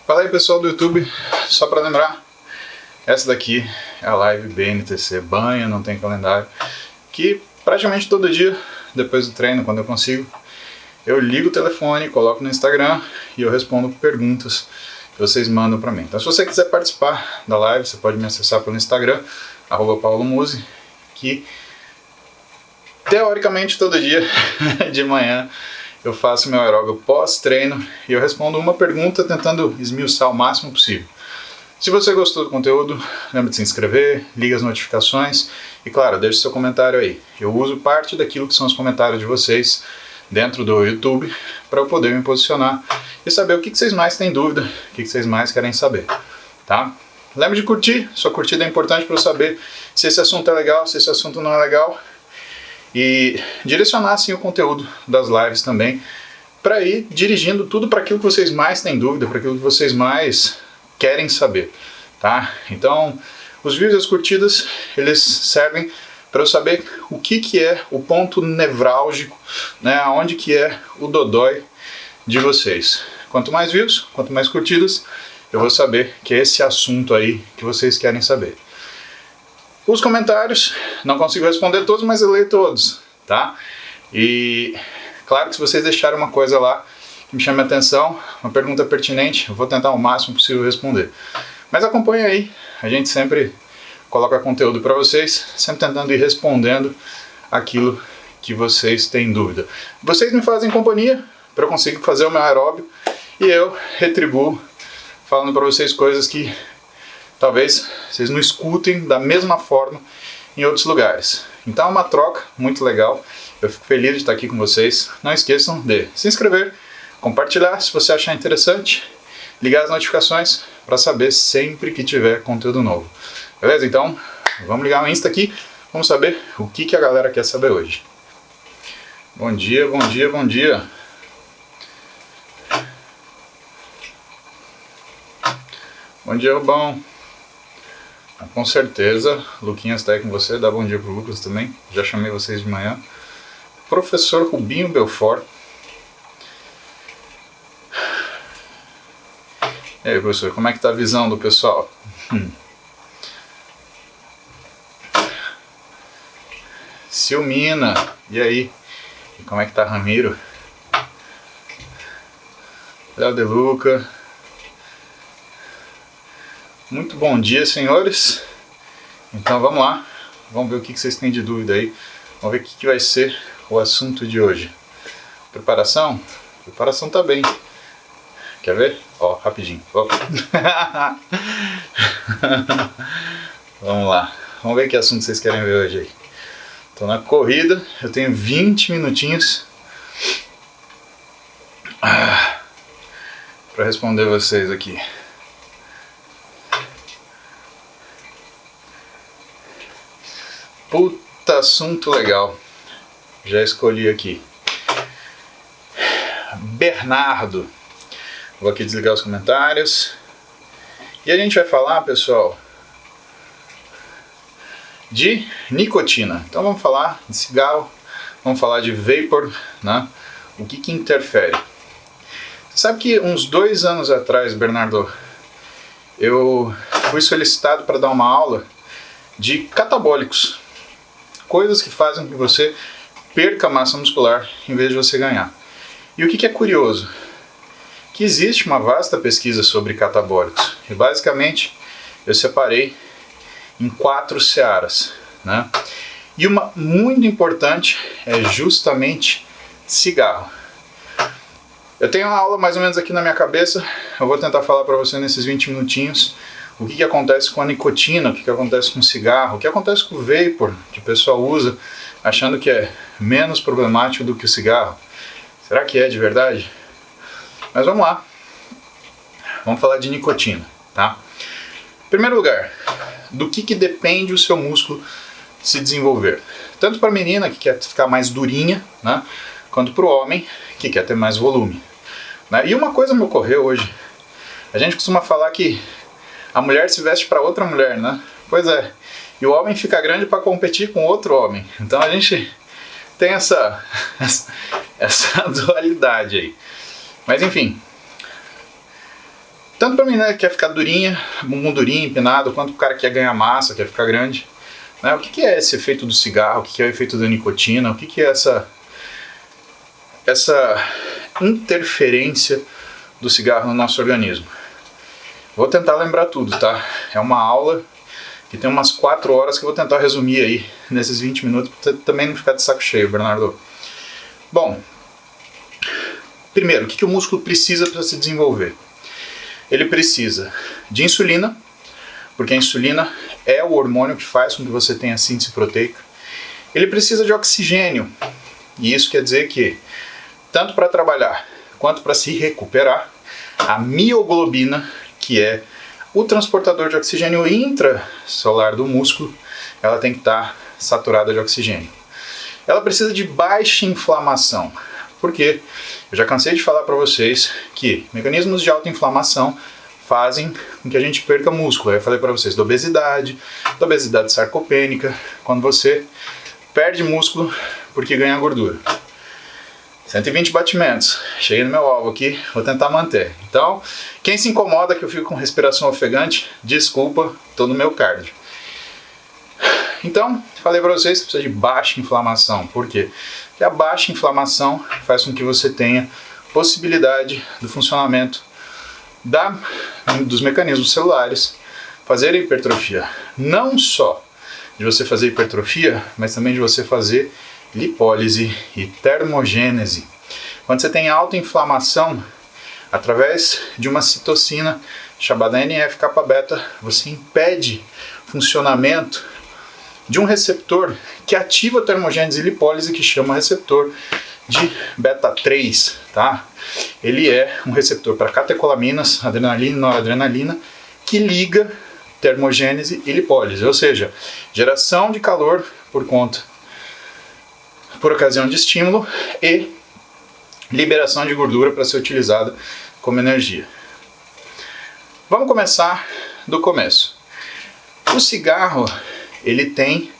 Fala aí pessoal do YouTube, só para lembrar, essa daqui é a live BNTC Banha, não tem calendário, que praticamente todo dia, depois do treino, quando eu consigo, eu ligo o telefone, coloco no Instagram e eu respondo perguntas que vocês mandam para mim. Então se você quiser participar da live, você pode me acessar pelo Instagram, @paulomuse, que teoricamente todo dia de manhã eu faço meu aeróbio pós-treino e eu respondo uma pergunta tentando esmiuçar o máximo possível. Se você gostou do conteúdo, lembre de se inscrever, liga as notificações e claro, deixe seu comentário aí. Eu uso parte daquilo que são os comentários de vocês dentro do YouTube para eu poder me posicionar e saber o que vocês mais têm dúvida, o que vocês mais querem saber, tá? Lembre de curtir, sua curtida é importante para eu saber se esse assunto é legal, se esse assunto não é legal. E direcionar assim o conteúdo das lives também para ir dirigindo tudo para aquilo que vocês mais têm dúvida, para aquilo que vocês mais querem saber, tá? Então, os vídeos e as curtidas, eles servem para eu saber o que é o ponto nevrálgico, né? Onde que é o dodói de vocês. Quanto mais views, quanto mais curtidas, eu vou saber que é esse assunto aí que vocês querem saber. Os comentários, não consigo responder todos, mas eu leio todos, tá? E claro que se vocês deixarem uma coisa lá que me chame a atenção, uma pergunta pertinente, eu vou tentar o máximo possível responder. Mas acompanhe aí, a gente sempre coloca conteúdo para vocês, sempre tentando ir respondendo aquilo que vocês têm dúvida. Vocês me fazem companhia para eu conseguir fazer o meu aeróbio e eu retribuo falando para vocês coisas que talvez vocês não escutem da mesma forma em outros lugares. Então é uma troca muito legal. Eu fico feliz de estar aqui com vocês. Não esqueçam de se inscrever, compartilhar se você achar interessante, ligar as notificações para saber sempre que tiver conteúdo novo. Beleza? Então vamos ligar o Insta aqui, vamos saber o que a galera quer saber hoje. Bom dia, bom dia, bom dia. Bom dia, Rubão. Com certeza, Luquinhas está aí com você, dá bom dia pro Lucas também, já chamei vocês de manhã. Professor Rubinho Belfort. E aí, professor, como é que tá a visão do pessoal? Silmina, e aí? E como é que tá Ramiro? Léo De Luca. Muito bom dia, senhores. Então vamos lá, vamos ver o que vocês têm de dúvida aí. Vamos ver o que vai ser o assunto de hoje. Preparação? Preparação tá bem. Quer ver? Ó, rapidinho. Ó. Vamos lá, vamos ver que assunto vocês querem ver hoje aí. Tô na corrida, eu tenho 20 minutinhos para responder vocês aqui. Puta assunto legal. Já escolhi aqui. Bernardo. Vou aqui desligar os comentários. E a gente vai falar, pessoal, de nicotina. Então vamos falar de cigarro, vamos falar de vapor, né? O que interfere. Você sabe que uns 2 anos atrás, Bernardo, eu fui solicitado para dar uma aula de catabólicos. Coisas que fazem com que você perca massa muscular em vez de você ganhar. E o que é curioso? Que existe uma vasta pesquisa sobre catabólicos. E basicamente eu separei em 4 searas, né? E uma muito importante é justamente cigarro. Eu tenho uma aula mais ou menos aqui na minha cabeça. Eu vou tentar falar para você nesses 20 minutinhos o que acontece com a nicotina, o que acontece com o cigarro, o que acontece com o vapor, que o pessoal usa achando que é menos problemático do que o cigarro. Será que é de verdade? Mas vamos lá. Vamos falar de nicotina, tá? Em primeiro lugar, do que depende o seu músculo se desenvolver? Tanto para a menina, que quer ficar mais durinha, né? Quanto para o homem, que quer ter mais volume, né? E uma coisa me ocorreu hoje. A gente costuma falar que a mulher se veste para outra mulher, né? Pois é. E o homem fica grande para competir com outro homem. Então a gente tem essa dualidade aí. Mas enfim. Tanto para mim, né, que quer ficar durinha, bumbum durinho, empinado, quanto o cara que quer ganhar massa, quer ficar grande. Né? O que é esse efeito do cigarro? O que é o efeito da nicotina? O que é essa interferência do cigarro no nosso organismo? Vou tentar lembrar tudo, tá? É uma aula que tem umas 4 horas que eu vou tentar resumir aí nesses 20 minutos, para também não ficar de saco cheio, Bernardo. Bom, primeiro, o que o músculo precisa para se desenvolver? Ele precisa de insulina, porque a insulina é o hormônio que faz com que você tenha síntese proteica. Ele precisa de oxigênio, e isso quer dizer que, tanto para trabalhar quanto para se recuperar, a mioglobina, que é o transportador de oxigênio intracelular do músculo, ela tem que estar saturada de oxigênio. Ela precisa de baixa inflamação, porque eu já cansei de falar para vocês que mecanismos de alta inflamação fazem com que a gente perca músculo. Eu falei para vocês da obesidade sarcopênica, quando você perde músculo porque ganha gordura. 120 batimentos, cheguei no meu alvo aqui, vou tentar manter. Então, quem se incomoda que eu fico com respiração ofegante, desculpa, tô no meu cardio. Então, falei para vocês que precisa de baixa inflamação. Por quê? Porque a baixa inflamação faz com que você tenha possibilidade do funcionamento dos mecanismos celulares fazer hipertrofia. Não só de você fazer hipertrofia, mas também de você fazer lipólise e termogênese. Quando você tem alta inflamação, através de uma citocina chamada NF-kappa-beta, você impede o funcionamento de um receptor que ativa a termogênese e lipólise, que chama receptor de beta 3, tá? Ele é um receptor para catecolaminas, adrenalina e noradrenalina, que liga termogênese e lipólise, ou seja, geração de calor por ocasião de estímulo e liberação de gordura para ser utilizada como energia. Vamos começar do começo. O cigarro, ele tem,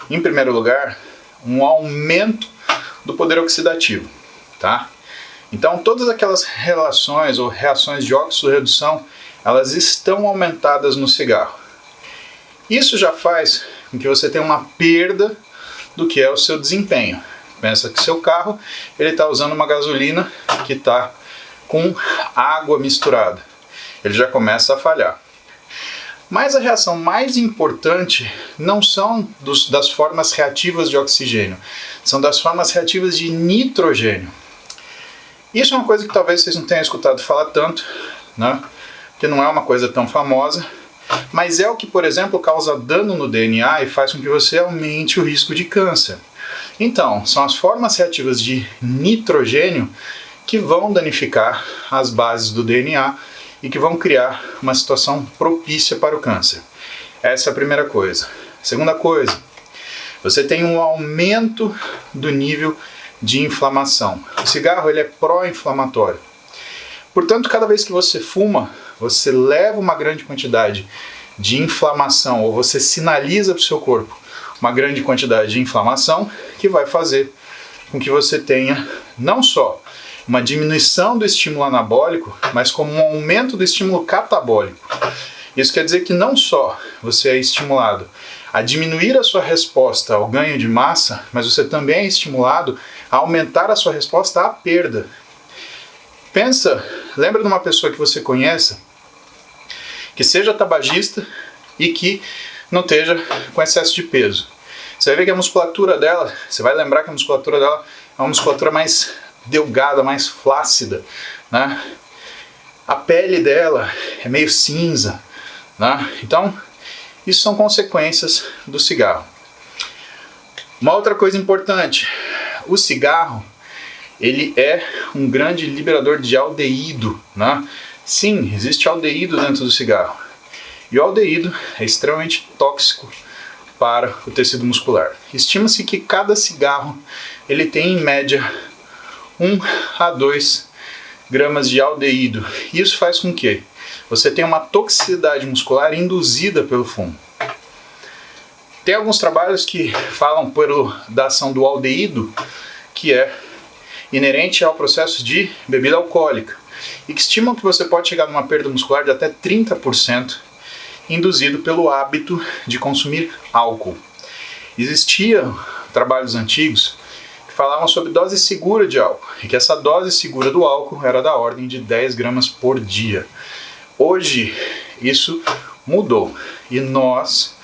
em primeiro lugar, um aumento do poder oxidativo, tá? Então, todas aquelas relações ou reações de oxirredução, elas estão aumentadas no cigarro. Isso já faz com que você tenha uma perda do que é o seu desempenho. Pensa que seu carro ele está usando uma gasolina que está com água misturada. Ele já começa a falhar. Mas a reação mais importante não são das formas reativas de oxigênio, são das formas reativas de nitrogênio. Isso é uma coisa que talvez vocês não tenham escutado falar tanto, né? Que não é uma coisa tão famosa, mas é o que, por exemplo, causa dano no DNA e faz com que você aumente o risco de câncer. Então, são as formas reativas de nitrogênio que vão danificar as bases do DNA e que vão criar uma situação propícia para o câncer. Essa é a primeira coisa. Segunda coisa, você tem um aumento do nível de inflamação. O cigarro ele é pró-inflamatório. Portanto, cada vez que você fuma, você leva uma grande quantidade de inflamação, ou você sinaliza para o seu corpo uma grande quantidade de inflamação, que vai fazer com que você tenha não só uma diminuição do estímulo anabólico, mas como um aumento do estímulo catabólico. Isso quer dizer que não só você é estimulado a diminuir a sua resposta ao ganho de massa, mas você também é estimulado a aumentar a sua resposta à perda. Lembra de uma pessoa que você conheça, que seja tabagista e que não esteja com excesso de peso. Você vai ver que a musculatura dela, você vai lembrar que a musculatura dela é uma musculatura mais delgada, mais flácida, né? A pele dela é meio cinza, né? Então, isso são consequências do cigarro. Uma outra coisa importante, o cigarro, ele é um grande liberador de aldeído, né? Sim, existe aldeído dentro do cigarro. E o aldeído é extremamente tóxico para o tecido muscular. Estima-se que cada cigarro ele tem em média 1 a 2 gramas de aldeído. Isso faz com que você tenha uma toxicidade muscular induzida pelo fumo. Tem alguns trabalhos que falam da ação do aldeído, que é inerente ao processo de bebida alcoólica. e que estimam que você pode chegar numa perda muscular de até 30% induzido pelo hábito de consumir álcool. Existiam trabalhos antigos que falavam sobre dose segura de álcool, e que essa dose segura do álcool era da ordem de 10 gramas por dia. Hoje, isso mudou e nós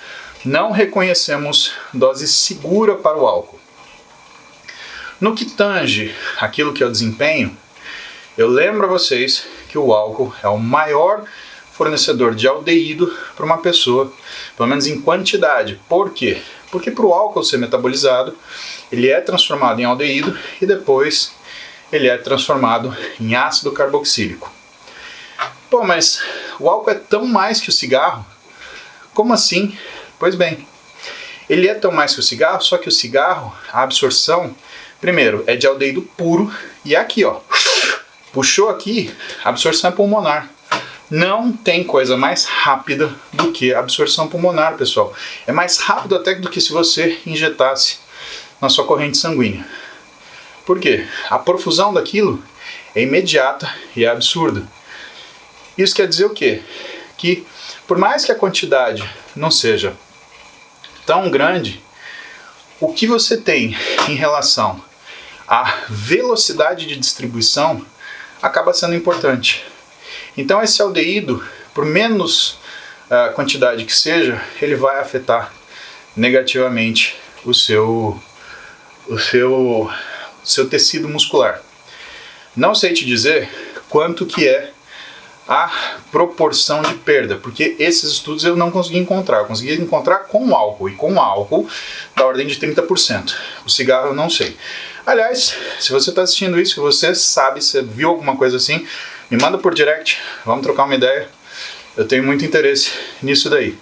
não reconhecemos dose segura para o álcool. No que tange aquilo que é o desempenho, eu lembro a vocês que o álcool é o maior fornecedor de aldeído para uma pessoa, pelo menos em quantidade. Por quê? Porque para o álcool ser metabolizado, ele é transformado em aldeído e depois ele é transformado em ácido carboxílico. Pô, mas o álcool é tão mais que o cigarro? Como assim? Pois bem, ele é tão mais que o cigarro, só que o cigarro, a absorção, primeiro, é de aldeído puro, e aqui, ó, puxou aqui, a absorção é pulmonar. Não tem coisa mais rápida do que a absorção pulmonar, pessoal. É mais rápido até do que se você injetasse na sua corrente sanguínea. Por quê? A profusão daquilo é imediata e é absurda. Isso quer dizer o quê? Que por mais que a quantidade não seja tão grande, o que você tem em relação à velocidade de distribuição acaba sendo importante. Então esse aldeído, por menos quantidade que seja, ele vai afetar negativamente o seu tecido muscular. Não sei te dizer quanto que é a proporção de perda, porque esses estudos eu não consegui encontrar. Eu consegui encontrar com álcool, e com álcool da ordem de 30%. O cigarro eu não sei. Aliás, se você está assistindo isso, se você sabe, se viu alguma coisa assim, me manda por direct, vamos trocar uma ideia. Eu tenho muito interesse nisso daí.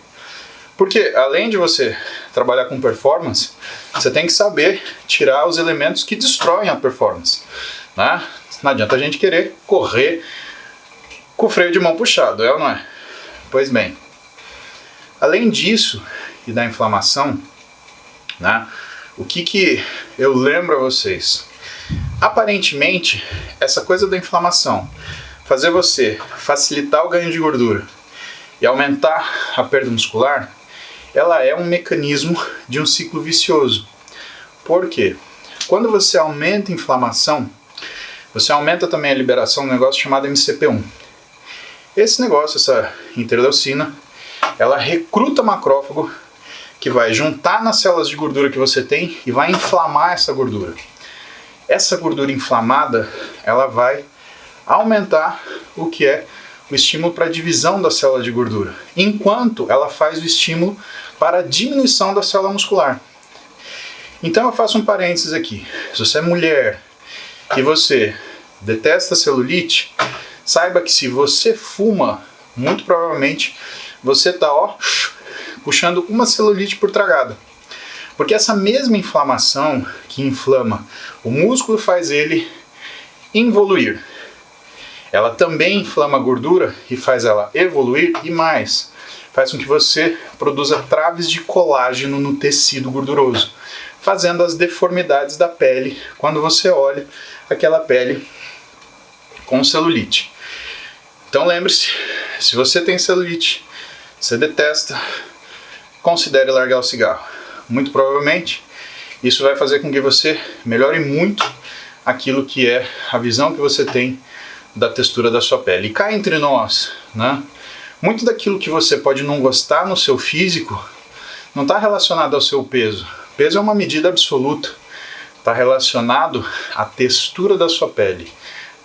Porque além de você trabalhar com performance, você tem que saber tirar os elementos que destroem a performance, né? Não adianta a gente querer correr com o freio de mão puxado, é ou não é? Pois bem, além disso e da inflamação, né, o que eu lembro a vocês? Aparentemente, essa coisa da inflamação, fazer você facilitar o ganho de gordura e aumentar a perda muscular, ela é um mecanismo de um ciclo vicioso. Por quê? Quando você aumenta a inflamação, você aumenta também a liberação de um negócio chamado MCP1. Esse negócio, essa interleucina, ela recruta macrófago que vai juntar nas células de gordura que você tem e vai inflamar essa gordura. Essa gordura inflamada, ela vai aumentar o que é o estímulo para a divisão da célula de gordura, enquanto ela faz o estímulo para a diminuição da célula muscular. Então eu faço um parênteses aqui. Se você é mulher e você detesta celulite, saiba que se você fuma, muito provavelmente você está puxando uma celulite por tragada. Porque essa mesma inflamação que inflama o músculo faz ele involuir. Ela também inflama a gordura e faz ela evoluir e mais. Faz com que você produza traves de colágeno no tecido gorduroso, fazendo as deformidades da pele quando você olha aquela pele com celulite. Então lembre-se, se você tem celulite, você detesta, considere largar o cigarro. Muito provavelmente isso vai fazer com que você melhore muito aquilo que é a visão que você tem da textura da sua pele. E cá entre nós, né? Muito daquilo que você pode não gostar no seu físico não está relacionado ao seu peso. Peso é uma medida absoluta. Está relacionado à textura da sua pele.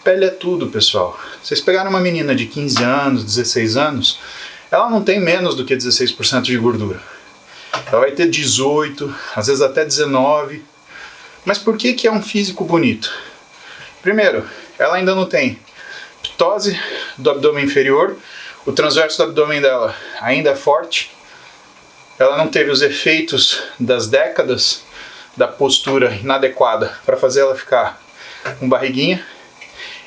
Pele é tudo, pessoal. Vocês pegaram uma menina de 15 anos, 16 anos, ela não tem menos do que 16% de gordura. Ela vai ter 18, às vezes até 19. Mas por que é um físico bonito? Primeiro, ela ainda não tem ptose do abdômen inferior, o transverso do abdômen dela ainda é forte, ela não teve os efeitos das décadas da postura inadequada para fazer ela ficar com barriguinha,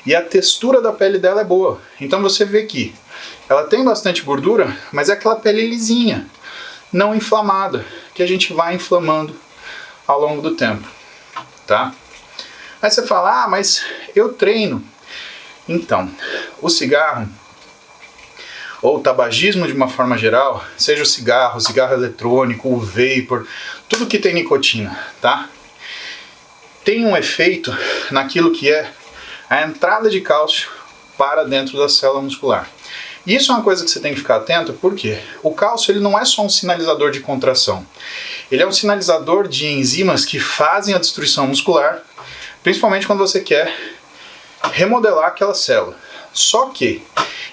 e a textura da pele dela é boa. Então você vê que ela tem bastante gordura, mas é aquela pele lisinha, não inflamada, que a gente vai inflamando ao longo do tempo, tá? Aí você fala, mas eu treino, Então, o cigarro, ou o tabagismo de uma forma geral, seja o cigarro eletrônico, o vapor, tudo que tem nicotina, tá? Tem um efeito naquilo que é a entrada de cálcio para dentro da célula muscular. Isso é uma coisa que você tem que ficar atento, porque o cálcio ele não é só um sinalizador de contração. Ele é um sinalizador de enzimas que fazem a destruição muscular, principalmente quando você quer remodelar aquela célula. Só que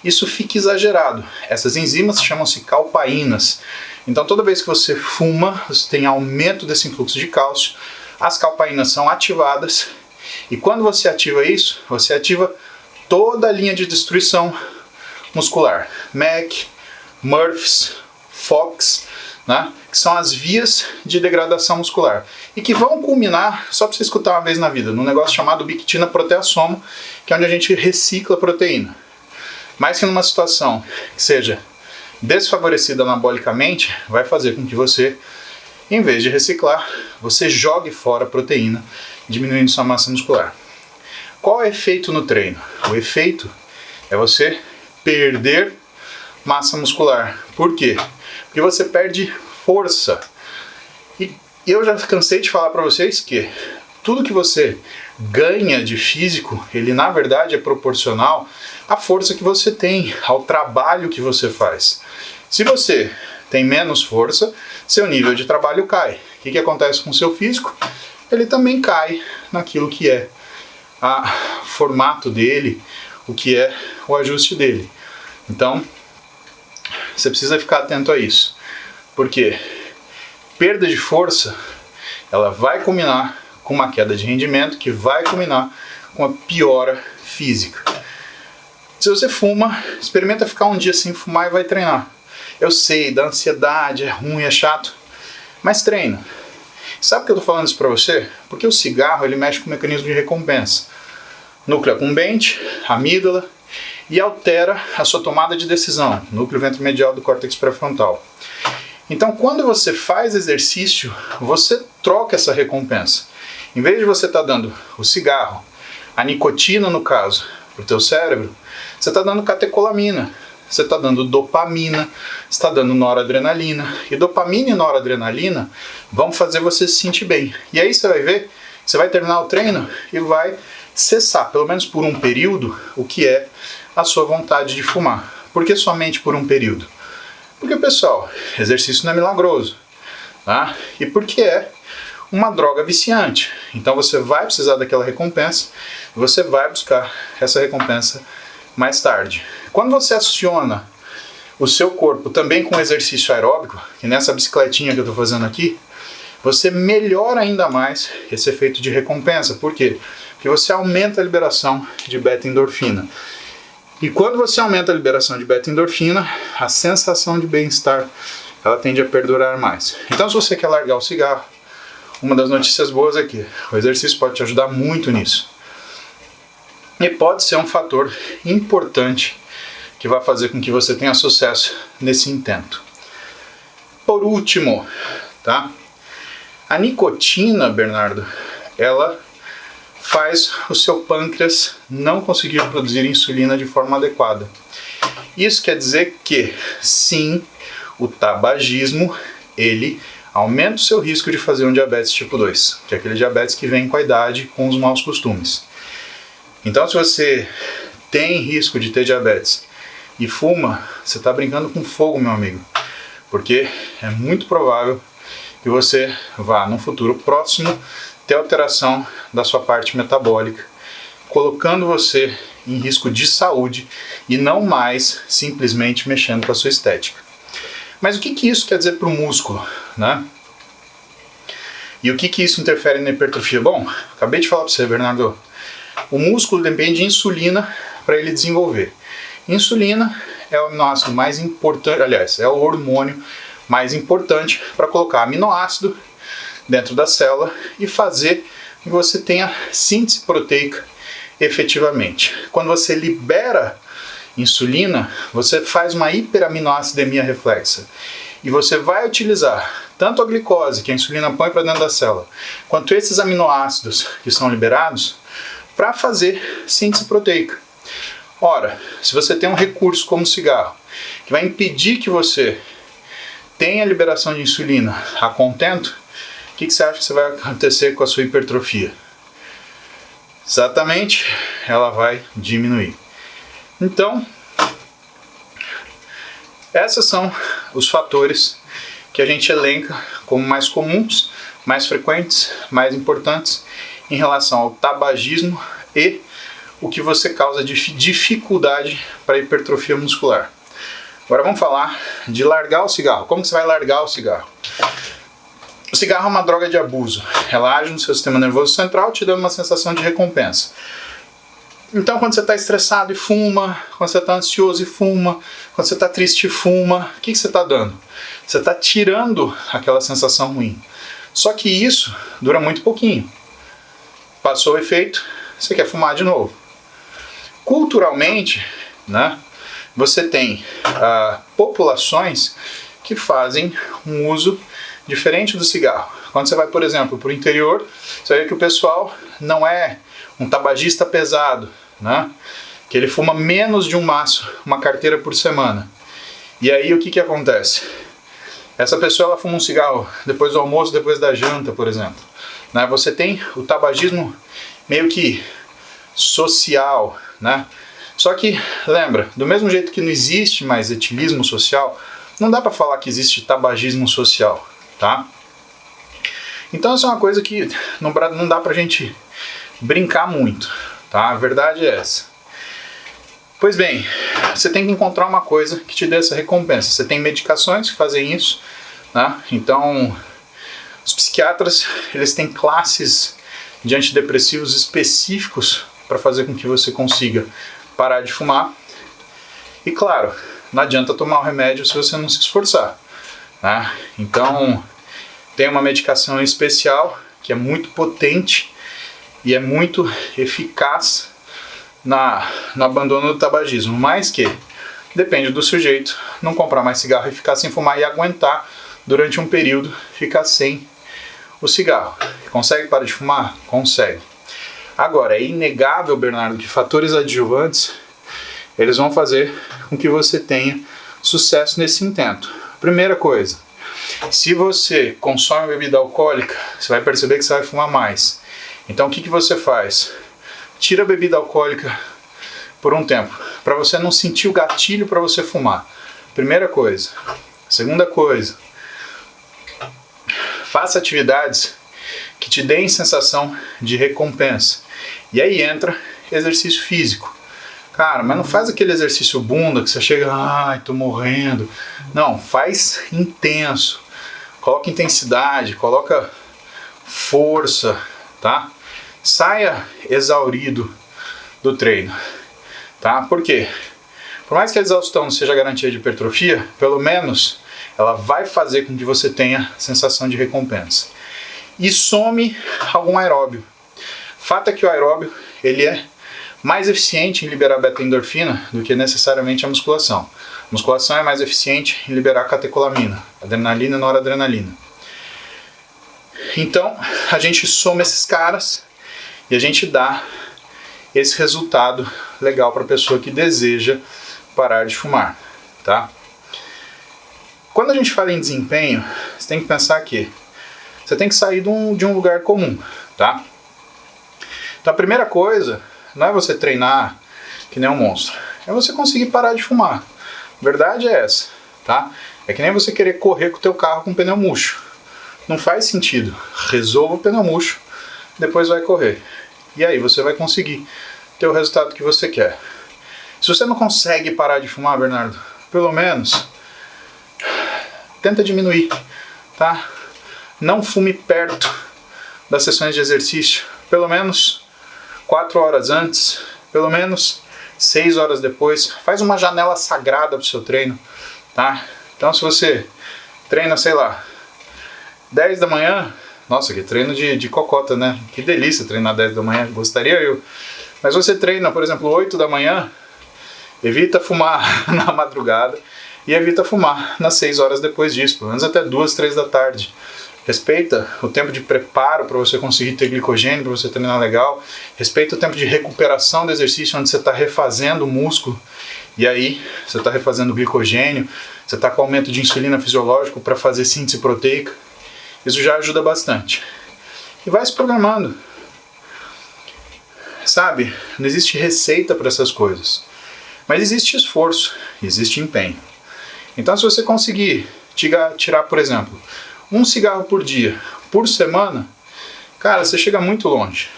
isso fica exagerado. Essas enzimas chamam-se calpaínas. Então toda vez que você fuma, você tem aumento desse influxo de cálcio, as calpaínas são ativadas, e quando você ativa isso, você ativa toda a linha de destruição muscular. MEC, Murphys, Fox, né, que são as vias de degradação muscular. E que vão culminar, só para você escutar uma vez na vida, num negócio chamado biquitina proteasoma, que é onde a gente recicla proteína. Mas que numa situação que seja desfavorecida anabolicamente, vai fazer com que você, em vez de reciclar, você jogue fora a proteína, diminuindo sua massa muscular. Qual é o efeito no treino? O efeito é você perder massa muscular. Por quê? Porque você perde força. E eu já cansei de falar para vocês que tudo que você ganha de físico, ele na verdade é proporcional à força que você tem, ao trabalho que você faz. Se você tem menos força, seu nível de trabalho cai. O que acontece com o seu físico? Ele também cai naquilo que é o formato dele, o que é o ajuste dele. Então, você precisa ficar atento a isso. Porque perda de força, ela vai culminar com uma queda de rendimento, que vai culminar com a piora física. Se você fuma, experimenta ficar um dia sem fumar e vai treinar. Eu sei, dá ansiedade, é ruim, é chato, mas treina. Sabe por que eu estou falando isso para você? Porque o cigarro ele mexe com o mecanismo de recompensa. Núcleo accumbente, amígdala, e altera a sua tomada de decisão, núcleo ventromedial do córtex pré-frontal. Então, quando você faz exercício, você troca essa recompensa. Em vez de você estar dando o cigarro, a nicotina no caso, para o teu cérebro, você está dando catecolamina, você está dando dopamina, você está dando noradrenalina. E dopamina e noradrenalina vão fazer você se sentir bem. E aí você vai ver, você vai terminar o treino e vai cessar, pelo menos por um período, o que é a sua vontade de fumar. Por que somente por um período? Porque, pessoal, exercício não é milagroso, tá? E porque é uma droga viciante. Então você vai precisar daquela recompensa, você vai buscar essa recompensa mais tarde. Quando você aciona o seu corpo também com exercício aeróbico, que nessa bicicletinha que eu estou fazendo aqui, você melhora ainda mais esse efeito de recompensa. Por quê? Porque você aumenta a liberação de beta-endorfina. E quando você aumenta a liberação de beta-endorfina, a sensação de bem-estar ela tende a perdurar mais. Então, se você quer largar o cigarro, uma das notícias boas é que o exercício pode te ajudar muito nisso. E pode ser um fator importante que vai fazer com que você tenha sucesso nesse intento. Por último, tá? A nicotina, Bernardo, ela faz o seu pâncreas não conseguir produzir insulina de forma adequada. Isso quer dizer que, sim, o tabagismo, ele aumenta o seu risco de fazer um diabetes tipo 2, que é aquele diabetes que vem com a idade, com os maus costumes. Então, se você tem risco de ter diabetes e fuma, você está brincando com fogo, meu amigo, porque é muito provável que você vá, no futuro próximo, ter alteração da sua parte metabólica, colocando você em risco de saúde e não mais simplesmente mexendo com a sua estética. Mas o que isso quer dizer para o músculo, né? E o que isso interfere na hipertrofia? Bom, acabei de falar para você, Bernardo, o músculo depende de insulina para ele desenvolver. Insulina é o aminoácido mais importante, aliás, é o hormônio mais importante para colocar aminoácido dentro da célula e fazer que você tenha síntese proteica efetivamente. Quando você libera insulina, você faz uma hiperaminoacidemia reflexa e você vai utilizar tanto a glicose que a insulina põe para dentro da célula, quanto esses aminoácidos que são liberados para fazer síntese proteica. Ora, se você tem um recurso como o cigarro, que vai impedir que você tenha a liberação de insulina a contento, o que você acha que vai acontecer com a sua hipertrofia? Exatamente, ela vai diminuir. Então, esses são os fatores que a gente elenca como mais comuns, mais frequentes, mais importantes em relação ao tabagismo e o que você causa de dificuldade para a hipertrofia muscular. Agora vamos falar de largar o cigarro. Como que você vai largar o cigarro? O cigarro é uma droga de abuso. Ela age no seu sistema nervoso central, te dando uma sensação de recompensa. Então, quando você está estressado e fuma, quando você está ansioso e fuma, quando você está triste e fuma, o que você está dando? Você está tirando aquela sensação ruim. Só que isso dura muito pouquinho. Passou o efeito, você quer fumar de novo. Culturalmente, né, você tem populações que fazem um uso diferente do cigarro. Quando você vai, por exemplo, para o interior, você vai ver que o pessoal não é um tabagista pesado, né? Que ele fuma menos de um maço, uma carteira por semana. E aí o que acontece? Essa pessoa ela fuma um cigarro depois do almoço, depois da janta, por exemplo. Né? Você tem o tabagismo meio que social, né? Só que, lembra, do mesmo jeito que não existe mais etilismo social, não dá para falar que existe tabagismo social, tá? Então essa é uma coisa que não dá pra gente brincar muito, tá? A verdade é essa. Pois bem, você tem que encontrar uma coisa que te dê essa recompensa. Você tem medicações que fazem isso, né? Então, os psiquiatras, eles têm classes de antidepressivos específicos para fazer com que você consiga parar de fumar. E claro, não adianta tomar o remédio se você não se esforçar, né? Então, tem uma medicação especial que é muito potente e é muito eficaz no abandono do tabagismo, mas que depende do sujeito não comprar mais cigarro e ficar sem fumar e aguentar durante um período ficar sem o cigarro. Consegue parar de fumar? Consegue. Agora, é inegável, Bernardo, que fatores adjuvantes eles vão fazer com que você tenha sucesso nesse intento. Primeira coisa, se você consome bebida alcoólica, você vai perceber que você vai fumar mais. Então o que você faz? Tira a bebida alcoólica por um tempo, para você não sentir o gatilho para você fumar. Primeira coisa. Segunda coisa, faça atividades que te deem sensação de recompensa. E aí entra exercício físico. Cara, mas não faz aquele exercício bunda que você chega, ai, tô morrendo. Não, faz intenso. Coloca intensidade, coloca força, tá? Saia exaurido do treino, tá? Por quê? Por mais que a exaustão não seja garantia de hipertrofia, pelo menos ela vai fazer com que você tenha sensação de recompensa. E some algum aeróbio. Fato é que o aeróbio, ele é mais eficiente em liberar beta-endorfina do que necessariamente a musculação. A musculação é mais eficiente em liberar catecolamina, adrenalina e noradrenalina. Então, a gente soma esses caras e a gente dá esse resultado legal para a pessoa que deseja parar de fumar, tá? Quando a gente fala em desempenho, você tem que pensar que você tem que sair de um lugar comum, tá? Então a primeira coisa não é você treinar que nem um monstro, é você conseguir parar de fumar. A verdade é essa, tá? É que nem você querer correr com o teu carro com pneu murcho. Não faz sentido. Resolva o pneu murcho, depois vai correr. E aí você vai conseguir ter o resultado que você quer. Se você não consegue parar de fumar, Bernardo, pelo menos tenta diminuir, tá? Não fume perto das sessões de exercício, pelo menos 4 horas antes, pelo menos 6 horas depois. Faz uma janela sagrada pro seu treino, tá? Então se você treina, sei lá, 10 da manhã, nossa, que treino de cocota, né? Que delícia treinar 10 da manhã, gostaria eu. Mas você treina, por exemplo, 8 da manhã, evita fumar na madrugada e evita fumar nas 6 horas depois disso, pelo menos até 2, 3 da tarde. Respeita o tempo de preparo para você conseguir ter glicogênio, para você treinar legal. Respeita o tempo de recuperação do exercício, onde você está refazendo o músculo. E aí você está refazendo o glicogênio, você está com aumento de insulina fisiológico para fazer síntese proteica. Isso já ajuda bastante. E vai se programando. Sabe, não existe receita para essas coisas. Mas existe esforço, existe empenho. Então se você conseguir tirar, por exemplo, 1 cigarro por dia, por semana, cara, você chega muito longe,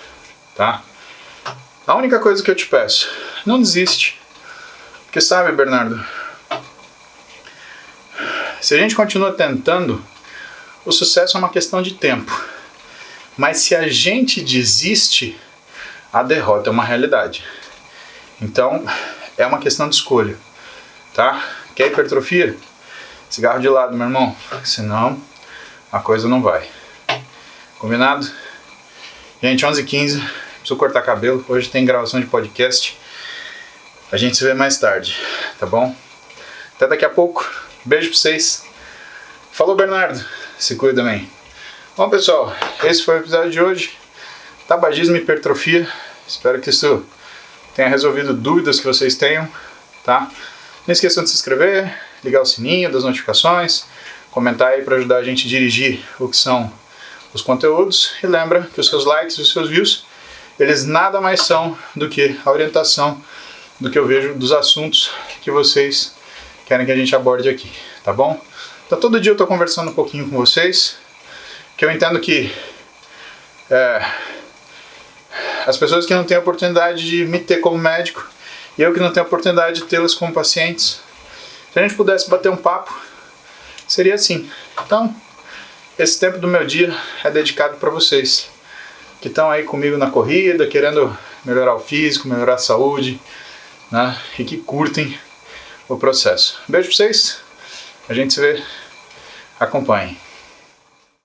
tá? A única coisa que eu te peço, não desiste. Porque sabe, Bernardo, se a gente continua tentando, o sucesso é uma questão de tempo. Mas se a gente desiste, a derrota é uma realidade. Então, é uma questão de escolha, tá? Quer hipertrofia? Cigarro de lado, meu irmão. Senão, a coisa não vai. Combinado? Gente, 11h15, preciso cortar cabelo. Hoje tem gravação de podcast. A gente se vê mais tarde, tá bom? Até daqui a pouco. Beijo pra vocês. Falou, Bernardo. Se cuida, man. Bom, pessoal, esse foi o episódio de hoje. Tabagismo e hipertrofia. Espero que isso tenha resolvido dúvidas que vocês tenham, tá? Não esqueçam de se inscrever, ligar o sininho das notificações, comentar aí para ajudar a gente a dirigir o que são os conteúdos. E lembra que os seus likes e os seus views, eles nada mais são do que a orientação do que eu vejo dos assuntos que vocês querem que a gente aborde aqui, tá bom? Então todo dia eu estou conversando um pouquinho com vocês, que eu entendo que as pessoas que não têm a oportunidade de me ter como médico e eu que não tenho a oportunidade de tê-las como pacientes, se a gente pudesse bater um papo, seria assim. Então, esse tempo do meu dia é dedicado para vocês que estão aí comigo na corrida, querendo melhorar o físico, melhorar a saúde, né? E que curtem o processo. Beijo para vocês, a gente se vê, acompanhem.